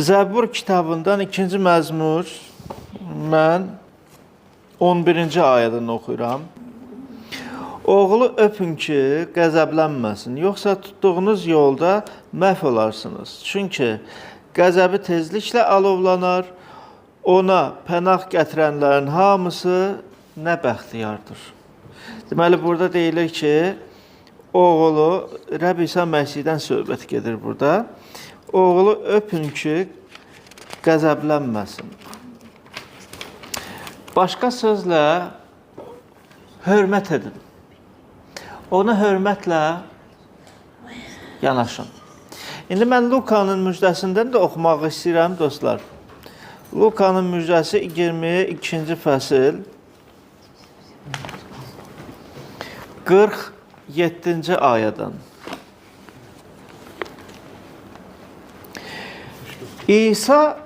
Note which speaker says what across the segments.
Speaker 1: Zəbur kitabından 2-ci məzmur, mən 11-ci ayədən oxuyuram. Oğlu öpün ki, qəzəblənməsin, yoxsa tutduğunuz yolda məhv olarsınız. Çünki qəzəbi tezliklə alovlanar, ona pənah gətirənlərin hamısı nə bəxtiyardır. Deməli, burada deyilir ki, oğlu, Rəbb İsa Məsihdən söhbət gedir burada. Oğlu öpün ki, qəzəblənməsin. Başqa sözlə, hörmət edin. Ona hörmətlə yanaşın. İndi mən Lukanın müjdəsindən də oxumaq istəyirəm, dostlar. Lukanın müjdəsi 22-ci fəsil 47-ci ayədən. İsa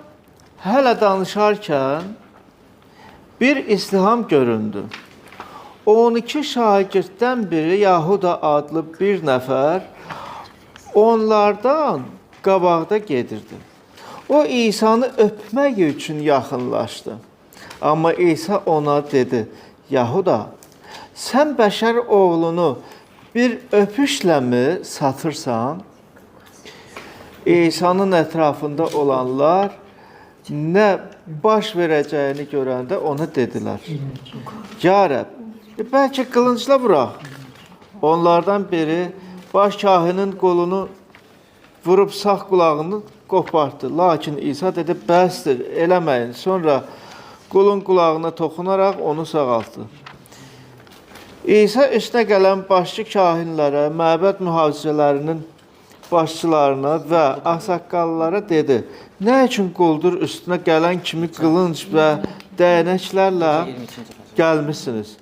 Speaker 1: hələ danışarkən bir izdiham göründü. 12 şagirddən biri Yahuda adlı bir nəfər onlardan qabaqda gedirdi. O İsa'nı öpmək üçün yaxınlaşdı. Amma İsa ona dedi, Yahuda, sən bəşər oğlunu bir öpüşlə mi satırsan? İsa'nın ətrafında olanlar nə baş verəcəyini görəndə ona dedilər. Ya Rəbb, bəlkə qılıncla vuraq. Onlardan biri baş kahinin qolunu vurub sağ qulağını qopartdı. Lakin İsa dedi, bəsdir, eləməyin. Sonra qulun qulağına toxunaraq onu sağaltdı. İsa üstünə gələn başçı kahinlərə, məbəd mühafizələrinin başçılarına və ağsaqqallılara dedi, nə üçün quldur üstünə gələn kimi qılınc və dəyənəklərlə gəlmişsiniz?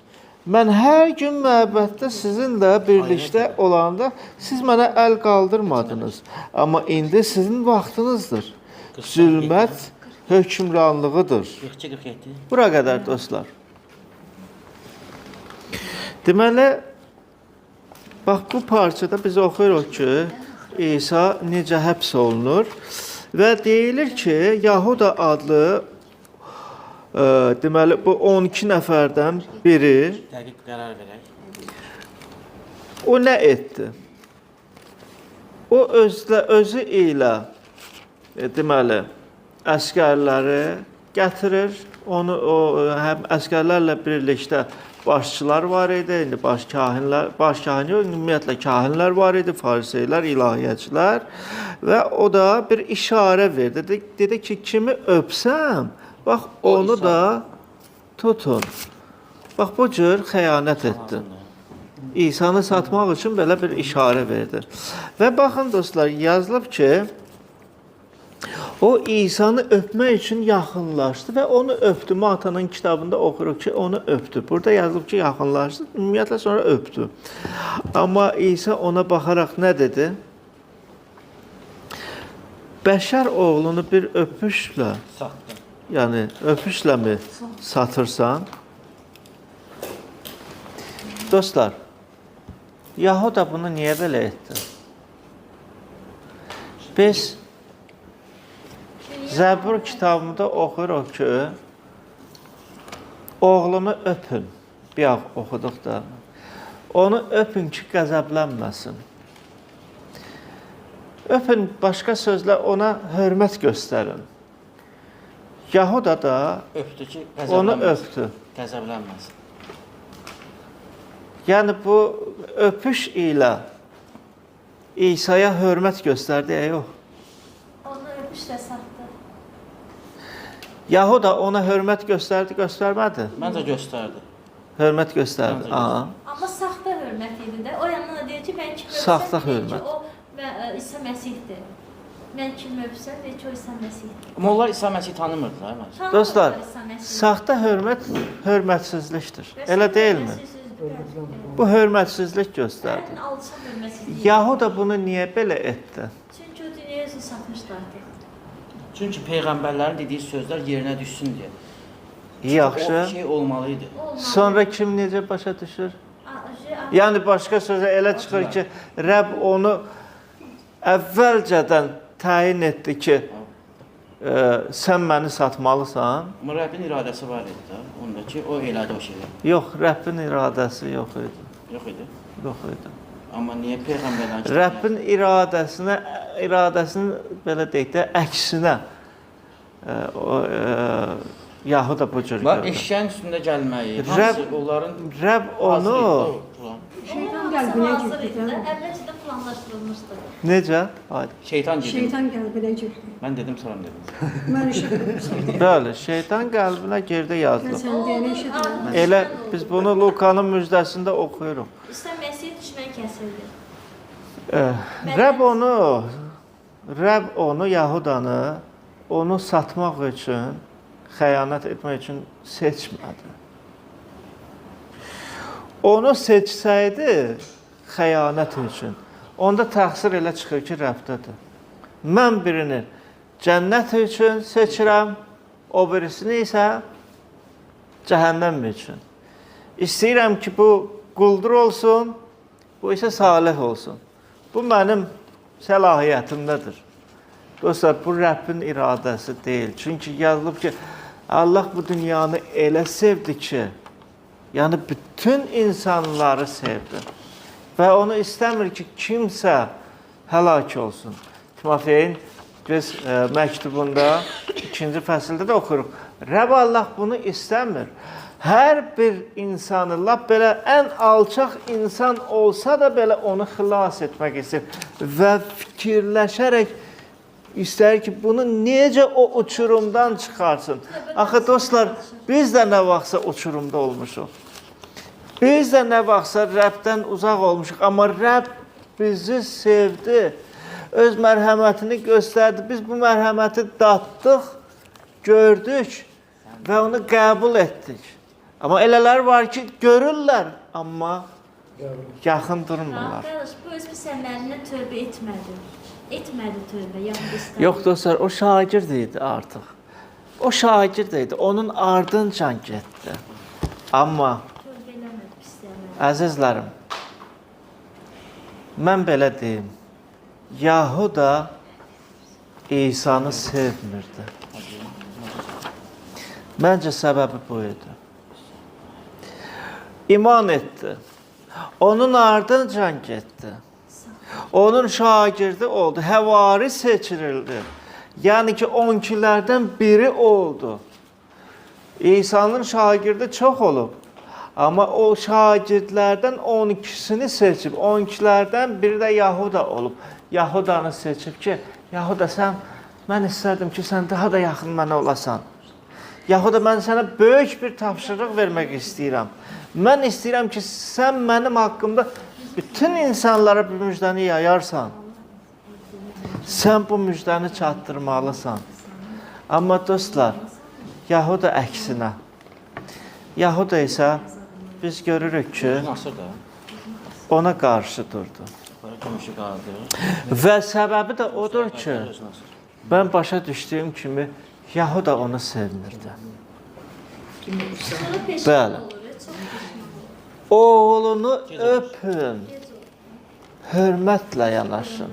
Speaker 1: Mən hər gün məbəddə sizinlə birlikdə olanda siz mənə əl qaldırmadınız. Amma indi sizin vaxtınızdır. Zülmət hökmranlığıdır. Bura qədər, dostlar. Deməli, bax, bu parçada biz oxuyuruq ki, İsa necə həbs olunur və deyilir ki, Yahuda adlı deməli, bu 12 nəfərdən biri
Speaker 2: dəqiq qərar verək.
Speaker 1: O nə etdi? O özü ilə deməli, əskərləri gətirir, onu həm əskərlərlə birlikdə başçılar var idi, indi baş kahin yox, ümumiyyətlə kahinlər var idi, fariseylər, ilahiyyəçilər və o da bir işarə verdi. Dedi ki, kimi öpsəm, bax, onu da tutun. Bax, bu cür xəyanət etdi. İsa'nı satmaq üçün belə bir işarə verdi. Və baxın, dostlar, yazılıb ki, o İsa'nı öpmək üçün yaxınlaşdı və onu öpdü. Matanın kitabında oxuruq ki, onu öpdü. Burada yazılıb ki, yaxınlaşdı, ümumiyyətlə sonra öpdü. Amma İsa ona baxaraq nə dedi? Bəşər oğlunu bir öpüşlə, yəni öpüşlə mi satırsan? Dostlar, Yahuda bunu niyə belə etdi? Biz Zəbur kitabında oxuyuruq ki, oğlumu öpün, bir oxuduq da, onu öpün ki, qəzəblənməsin. Öpün, başqa sözlə ona hörmət göstərin. Yahuda da onu öpdü.
Speaker 2: Qəzəblənməsin.
Speaker 1: Yəni, bu öpüş ilə İsa'ya hörmət göstərdi, yox.
Speaker 3: Onu öpüşlə satdı.
Speaker 1: Yahuda ona hörmət göstərdi, göstərmədi?
Speaker 2: Məncə göstərdi.
Speaker 1: Hörmət göstərdi.
Speaker 3: Amma saxta hörmət idi də. O yandan da deyir ki, mən kim
Speaker 1: Saxta
Speaker 3: öpsəm,
Speaker 1: hörmət.
Speaker 3: o İsa Məsihdir. Mən kim öpsəm, deyir ki, o İsa Məsihdir.
Speaker 2: Amma onlar İsa Məsihi tanımırdılar. Məncə.
Speaker 1: Dostlar, saxta hörmət hörmətsizlikdir. Elə deyilmi? Bu hörmətsizlik göstərdi. Yahuda bunu niyə belə etdi?
Speaker 3: Çünki o dünyaya özünü satmışlardı.
Speaker 2: Çünki Peyğəmbərlərin dediyi sözlər yerinə düşsün deyə.
Speaker 1: Yaxşı.
Speaker 2: O şey olmalıydı.
Speaker 1: Sonra kim necə başa düşür? Yəni, başqa sözə elə çıxır ki, Rəbb onu əvvəlcədən təyin etdi ki, sən məni satmalısan.
Speaker 2: Amma Rəbbin iradəsi var idi də. Onda ki, o elədi o şeyləri.
Speaker 1: Yox, Rəbbin iradəsi yox idi.
Speaker 2: Yox idi.
Speaker 1: Yox idi.
Speaker 2: Amma niyə peyğəmbərlərin
Speaker 1: Rəbbin iradəsinin belə deyək də əksinə Yahuda bu cür
Speaker 2: Bax,
Speaker 1: gördü.
Speaker 2: eşşəyin üstündə gəlməyi,
Speaker 1: Rəbb-
Speaker 2: hansı onların
Speaker 1: Rəbb onu
Speaker 3: Şeytan qəlbinə girdi. Əvvəlcədə planlaşdırılmışdı.
Speaker 1: necə? Haydi.
Speaker 2: şeytan gedir.
Speaker 4: Şeytan qəlbinə girdi.
Speaker 2: Mən dedim, sonra dedim.
Speaker 4: Mən işitdim.
Speaker 1: Bəli, şeytan qəlbinə girdi
Speaker 4: Mən
Speaker 1: yazılıb.
Speaker 4: sən deyəni işitdim.
Speaker 1: Elə biz bunu Lukanın müjdəsində oxuyuruq.
Speaker 3: İşte Məsih düşmən kəsildi.
Speaker 1: Rəbb onu Yahudanı onu satmaq üçün, xəyanət etmək üçün seçmədi. Onu seçsəydi xəyanət üçün, onda təqsir elə çıxır ki, Rəbbdədir. Mən birini cənnət üçün seçirəm, o birisini isə cəhənnəm üçün. İstəyirəm ki, bu quldur olsun, bu isə salih olsun. Bu mənim səlahiyyətimdədir. Dostlar, bu Rəbbin iradəsi deyil. Çünki yazılıb ki, Allah bu dünyanı elə sevdi ki, yəni bütün insanları sevdi. Və onu istəmir ki, kimsə həlak olsun. Timofeyin biz məktubunda 2-ci fəsildə də oxuruq. Rəbb Allah bunu istəmir. Hər bir insanı, lap belə ən alçaq insan olsa da belə onu xilas etmək istəyir və fikirləşərək istəyir ki, bunu necə o uçurumdan çıxarsın. Axı dostlar, biz də nə vaxtsa uçurumda olmuşuq. Biz də nə vaxtsa Rəbdən uzaq olmuşuq, amma Rəbb bizi sevdi, öz mərhəmətini göstərdi. Biz bu mərhəməti daddıq, gördük və onu qəbul etdik. Amma elələr var ki, görürlər, amma yaxın durmurlar.
Speaker 3: Qardaş, bu öz pis əməlinə tövbə etmədi. Etmədi tövbə, Yahudi istədi.
Speaker 1: Yox dostlar, o şagird idi artıq. O şagird idi, onun ardınca getdi. Amma
Speaker 3: Tövbə eləmədi pis əməli.
Speaker 1: əzizlərim, mən belə deyim, Yahuda İsa'nı sevmirdi. Məncə səbəbi bu idi. İman etdi. Onun ardınca getdi. Onun şagirdi oldu. Həvari seçirildi. Yəni ki, 12'lərdən biri oldu. İsa'nın şagirdi çox olub. Amma o şagirdlərdən 12'sini seçib. 12'lərdən biri də Yahuda olub. Yahudanı seçib ki, Yahuda mən istərdim ki, sən daha da yaxın mənə olasan. Yahuda, mən sənə böyük bir tapşırıq vermək istəyirəm. Mən istəyirəm ki, sən mənim haqqımda bütün insanlara bu müjdəni yayarsan. Sən bu müjdəni çatdırmalısan. Amma dostlar, Yahuda əksinə. Yahuda isə biz görürük ki,
Speaker 2: Nasır da.
Speaker 1: ona qarşı durdu.
Speaker 2: Gümüşü qaldı.
Speaker 1: Və səbəbi də odur ki, mən başa düşdüyüm kimi Yahuda onu sevmirdi.
Speaker 3: Sonra peşman
Speaker 1: Bəli.
Speaker 3: olur, çox peşman olur.
Speaker 1: Oğlunu öpün, hörmətlə yanaşın.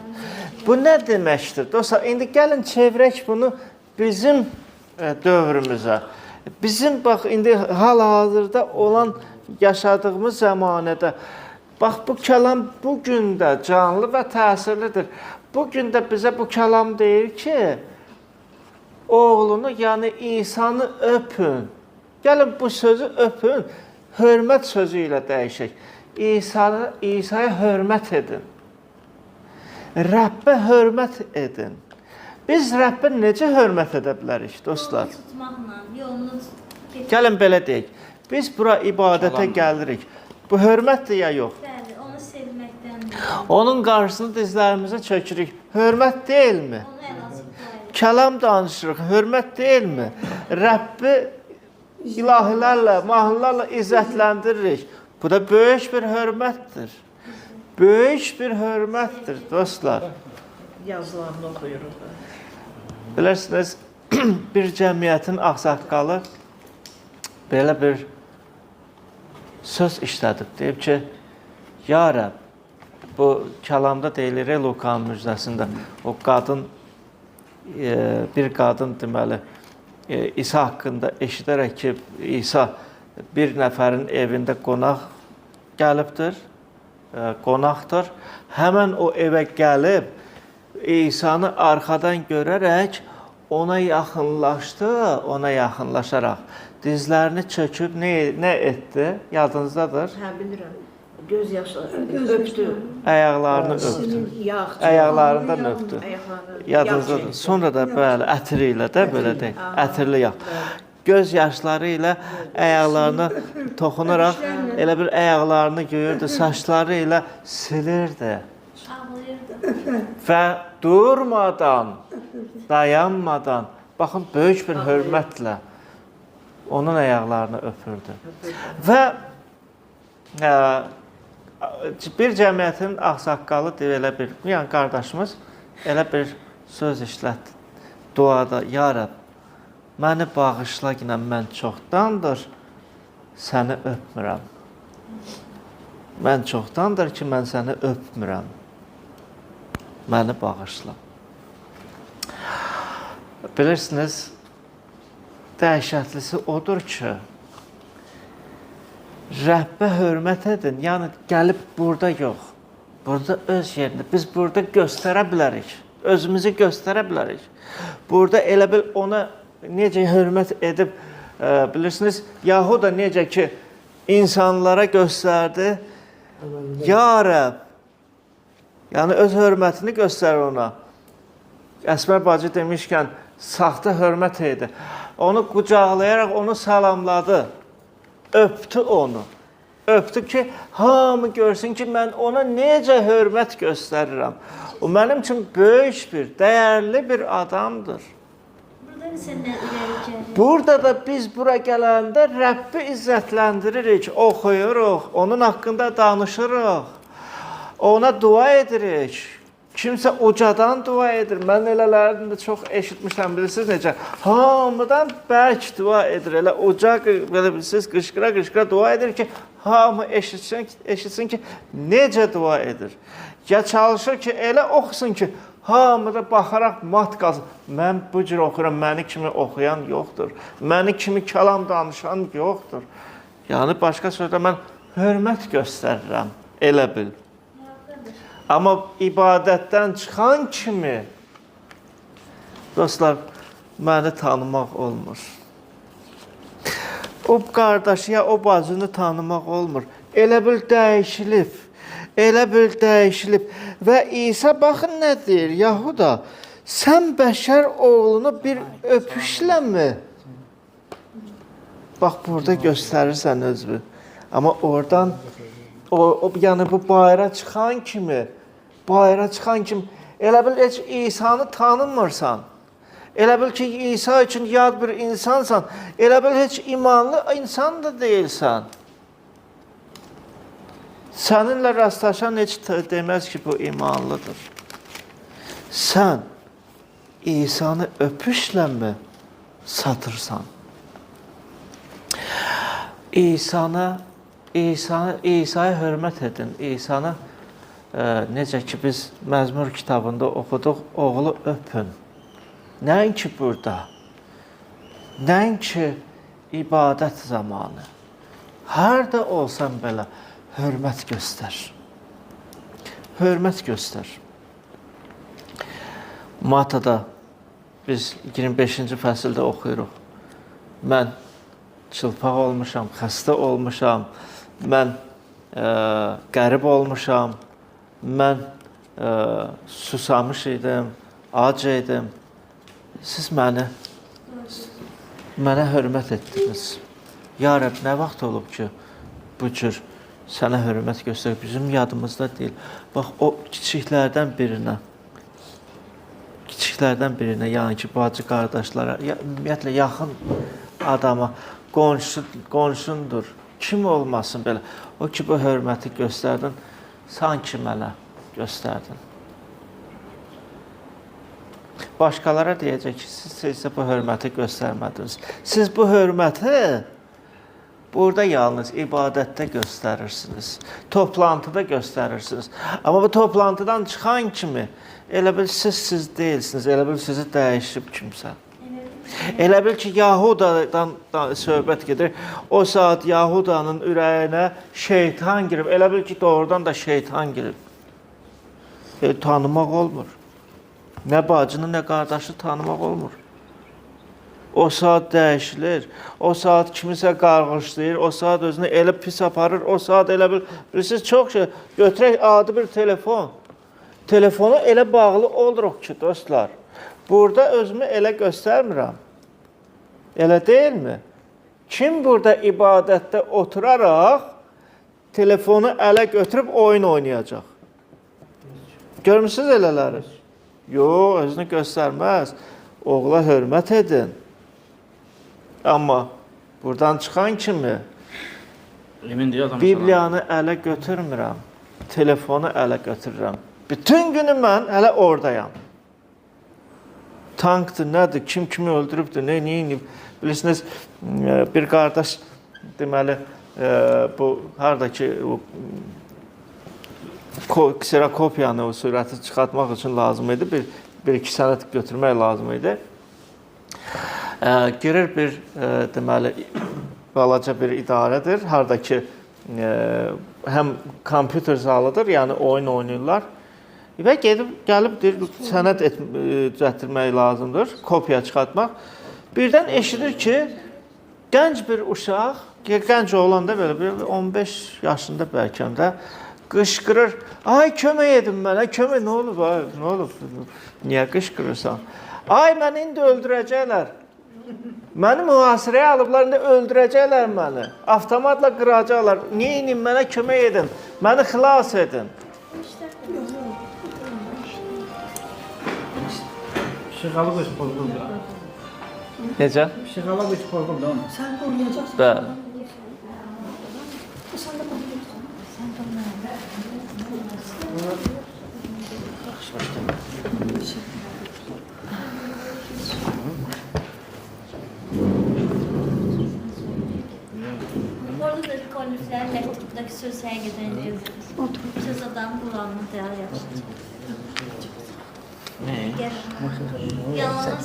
Speaker 1: Bu nə deməkdir? Dostlar, indi gəlin çevirək bunu bizim dövrümüzə. Bizim bax indi hal-hazırda olan yaşadığımız zəmanədə bax bu kəlam bu gün də canlı və təsirlidir. Bu gün də bizə bu kəlam deyir ki, oğlunu, yəni İsa'nı öpün. Gəlin bu sözü öpün, hörmət sözü ilə dəyişək. İsa'ya hörmət edin. Rəbbə hörmət edin. Biz Rəbbə necə hörmət edə bilərik, dostlar?
Speaker 3: Yolunu tutmaqla, yolunu
Speaker 1: Gəlin belə deyək. Biz bura ibadətə gəlirik. Bu hörmətdir ya yox?
Speaker 3: Bəli, onu sevməkdən,
Speaker 1: Onun qarşısını dizlərimizə çökürük. Hörmət deyilmi?
Speaker 3: onu əl açıb
Speaker 1: Kəlam danışırıq. Hörmət deyilmi? Rəbbi ilahilərlə, mahnılarla izzətlendiririk. Bu da böyük bir hörmətdir. Böyük bir hörmətdir, dostlar.
Speaker 5: Yazılarını oxuyuruq.
Speaker 1: Bilirsiniz, bir cəmiyyətin ağsaqqalı belə bir söz işlədib. Deyib ki, ya Rəbb, bu kəlamda deyilir Lukanın müjdəsində, o qadın bir qadın deməli İsa haqqında eşidərək ki, İsa bir nəfərin evində qonaq gəlibdir, qonaqdır. Həmən o evə gəlib İsanı arxadan görərək ona yaxınlaşdı, ona yaxınlaşaraq dizlərini çöküb nə etdi? Yadınızdadır?
Speaker 5: Hə, bilirəm. Göz yaşları
Speaker 4: Göz
Speaker 5: öpdü.
Speaker 4: yaşları.
Speaker 1: Ayaqlarını öpdü.
Speaker 5: Yağ.
Speaker 1: Ayaqlarından öpdü.
Speaker 5: Ayaqlarını
Speaker 1: Yadınızdadır.
Speaker 5: yağ çəkdi.
Speaker 1: Sonra da bəli, ətri ilə də belə deyək, ətirli yağ. Göz yaşları ilə ayaqlarına toxunaraq elə bir ayaqlarını görürdü, saçları ilə silirdi.
Speaker 3: Ağlayırdı.
Speaker 1: Və durmadan, dayanmadan, baxın, böyük bir hörmətlə onun ayaqlarını öpürdü. Və bir cəmiyyətin ağsaqqalı deyir, elə bir, yəni qardaşımız elə bir söz işlətdi duada, ya Rəbb, məni bağışla ki, mən çoxdandır səni öpmürəm. Mən çoxdandır ki, mən səni öpmürəm. Məni bağışla. Bilirsiniz, dəhşətlisi odur ki, Rəbbə hörmət edin. Yəni, gəlib burada yox. Burada öz yerində. Biz burada göstərə bilərik. Özümüzü göstərə bilərik. Burada elə bil ona necə hörmət edib, bilirsiniz, Yahuda necə ki, insanlara göstərdi. Ya Rəbb, yəni öz hörmətini göstərir ona. Əsmər bacı demişkən, saxta hörmət idi. Onu qucaqlayaraq onu salamladı. Öptü onu. Öptü ki, hamı görsün ki, mən ona necə hörmət göstərirəm. O mənim üçün böyük bir, dəyərli bir adamdır.
Speaker 3: Burada isə nə irəli gəlir?
Speaker 1: Burada da biz bura gələndə Rəbbi izzətləndiririk, oxuyuruq, onun haqqında danışırıq, ona dua edirik. Kimsə ucadan dua edir. Mən elələrini də çox eşitmişəm, bilirsiniz necə? Hamıdan bərk dua edir. Elə uca, belə bilirsiniz, qışqıra dua edir ki, hamı eşitsin ki, necə dua edir. Ya çalışır ki, elə oxusun ki, hamı da baxaraq mat qalsın. Mən bu cür oxuram, məni kimi oxuyan yoxdur. Məni kimi kəlam danışan yoxdur. Yəni, başqa sözlə mən hörmət göstərirəm, elə bil. Amma ibadətdən çıxan kimi, dostlar, məni tanımaq olmur. O qardaşı ya o bacını tanımaq olmur. Elə bil dəyişilib, elə bil dəyişilib. Və İsa baxın nə deyir, Yahuda, sən bəşər oğlunu bir öpüşlə mi? Bax, burada göstərirsən özünü. Amma oradan, yəni bu bayıra çıxan kimi, elə bil heç İsa'nı tanımırsan. Elə bil ki, İsa üçün yad bir insansan. Elə bil heç imanlı insan da deyilsən. Səninlə rastlaşan heç deməz ki, bu imanlıdır. Sən İsa'nı öpüşlə mi satırsan? İsa'ya hörmət edin. İsa'nı necə ki, biz Məzmur kitabında oxuduq, oğlu öpün. Nəinki burada, nəinki ibadət zamanı. Harada olsan belə hörmət göstər. Hörmət göstər. Matada biz 25-ci fəsildə oxuyuruq. Mən çılpaq olmuşam, xəstə olmuşam, mən qərib olmuşam, mən susamış idim, ac idim. Siz mənə hörmət etdiniz. Ya Rəbb, nə vaxt olub ki, bu cür sənə hörmət göstərib, bizim yadımızda deyil. Bax, o kiçiklərdən birinə, yəni ki, bacı qardaşlara, ümumiyyətlə, yaxın adama, qonşundur, kim olmasın belə. O ki, bu hörməti göstərdin, sanki mənə göstərdin. Başqalara deyəcək ki, siz isə bu hörməti göstərmədiniz. Siz bu hörməti burada yalnız ibadətdə göstərirsiniz, toplantıda göstərirsiniz. Amma bu toplantıdan çıxan kimi elə bil siz deyilsiniz, elə bil sizi dəyişib kimsə. Elə bil ki, Yahudadan söhbət gedir. O saat Yahudanın ürəyinə şeytan girib. Elə bil ki, doğrudan da şeytan girib. Tanımaq olmur. Nə bacını, nə qardaşı tanımaq olmur. O saat dəyişilir. O saat kimisə qarğışlayır. O saat özünü elə pis aparır. O saat elə bil, bilirsiniz, çox şey. Götürək adi bir telefon. Telefonu elə bağlı oluruq ki, dostlar. Burada özümü elə göstərmirəm. Elə deyilmi? Kim burada ibadətdə oturaraq telefonu ələ götürüb oyun oynayacaq? Görmüsünüz elələri? Yox, özünü göstərməz. Oğula hörmət edin. Amma buradan çıxan kimi Bibliyanı ələ götürmürəm. Telefonu ələ götürürəm. Bütün günü mən hələ oradayam. Tankdır, nədir, kim kimi öldürübdür, nə? Bilirsiniz, bir qardaş deməli, bu haradakı kserokopiyanı, o sürəti çıxartmaq üçün lazım idi, bir-iki sənət götürmək lazım idi. Girir bir, deməli, balaca bir idarədir, haradakı həm kompüter zalıdır, yəni oyun oynayırlar. Və gəlib deyir, sənəd düzəltdirmək lazımdır, kopya çıxartmaq. Birdən eşidir ki, gənc bir uşaq, gənc oğlan da belə bir 15 yaşında bəlkə də qışqırır. Ay, kömək edin mənə, kömək, nə olub, ay, nə olub, niyə qışqırırsan? Ay, məni indi öldürəcəklər. Məni mühasirəyə alıblar, indi öldürəcəklər məni. Avtomatla qıracaqlar. Niyə inin, mənə kömək edin, məni xilas edin.
Speaker 2: Psixolog öz pozuldu.
Speaker 1: Necə?
Speaker 2: Psixolog öz pozuldu onu.
Speaker 4: Sən qoruyacaqsın.
Speaker 1: Bəli.
Speaker 4: Sən də
Speaker 3: Orada da konuşlar, mektupdaki söz həqiqətən yazılır. Söz adam Quranını deyər yaxşı.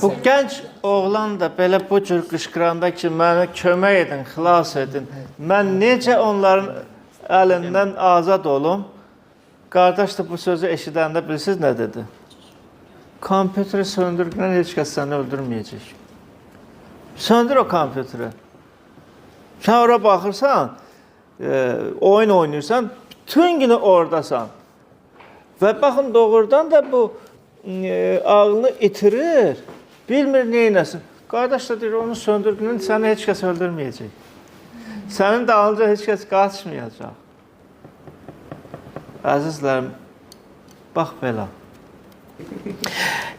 Speaker 1: Bu gənc oğlan da belə bu cür qışqıranda ki, mənə kömək edin, xilas edin. Mən necə onların əlindən azad olum? Qardaş da bu sözü eşidəndə bilirsiniz nə dedi? Kompüteri söndürgən heç kəs səni öldürməyəcək. Söndür o kompüteri. Sən ora baxırsan, oyun oynayırsan, bütün günü oradasan. Və baxın, doğrudan da bu ağlını itirir, bilmir neynəsin. Qardaş da deyir, onu söndürgünün səni heç kəs öldürməyəcək. Sənin dalınca heç kəs qaçmayacaq. Əzizlərim, bax belə.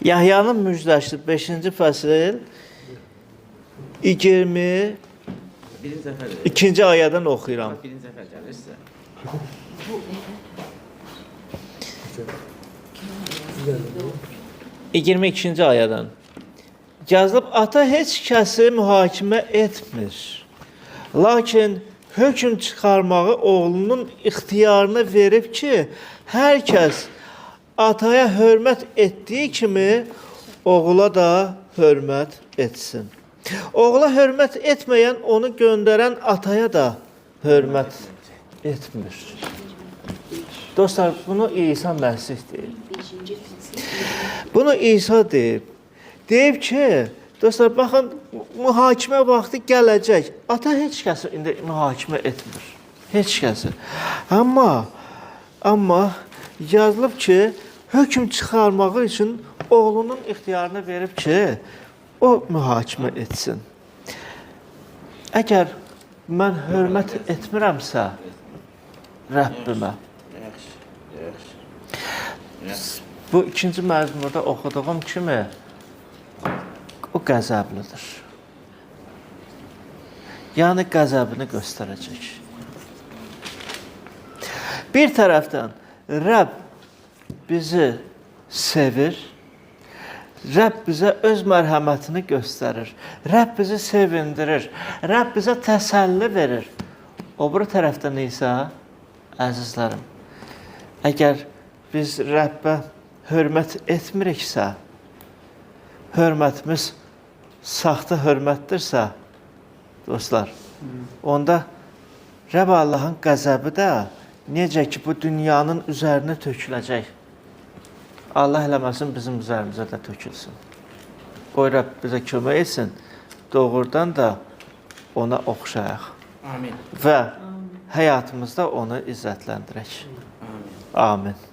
Speaker 1: Yahyanın müjdəsi 5-ci fəsil 22-ci ayədən oxuyuram.
Speaker 2: Birinci dəfə gəlir sizə.
Speaker 1: 22-ci ayədən. Yazılıb, ata heç kəsi mühakimə etmir. Lakin hökm çıxarmağı oğlunun ixtiyarına verib ki, hər kəs ataya hörmət etdiyi kimi oğula da hörmət etsin. Oğula hörmət etməyən onu göndərən ataya da hörmət etmir. Dostlar, bunu İsa Məsih deyir. Bunu İsa deyib. Deyib ki, dostlar, baxın, mühakimə vaxtı gələcək. Ata heç kəsi indi mühakimə etmir. Heç kəsi. Amma yazılıb ki, hökm çıxarmağı üçün oğlunun ixtiyarını verib ki, o mühakimə etsin. Əgər mən hörmət etmirəmsə Rəbbimə, bu ikinci məzmurda oxuduğum kimi o qəzəblidir. Yəni qəzəbini göstərəcək. Bir tərəfdən Rəbb bizi sevir, Rəbb bizə öz mərhəmətini göstərir, Rəbb bizi sevindirir, Rəbb bizə təsəlli verir. O biri tərəfdən isə, əzizlərim, əgər biz Rəbbə hörmət etmiriksə, hörmətimiz saxta hörmətdirsə, dostlar, onda Rəbb Allahın qəzəbi də necə ki, bu dünyanın üzərinə töküləcək. Allah eləməsin, bizim üzərimizə də tökülsün. Qoy Rəbb bizə kömək etsin, doğrudan da ona oxşayaq.
Speaker 2: Amin.
Speaker 1: Və həyatımızda onu izzətləndirək.
Speaker 2: Amin.
Speaker 1: Amin.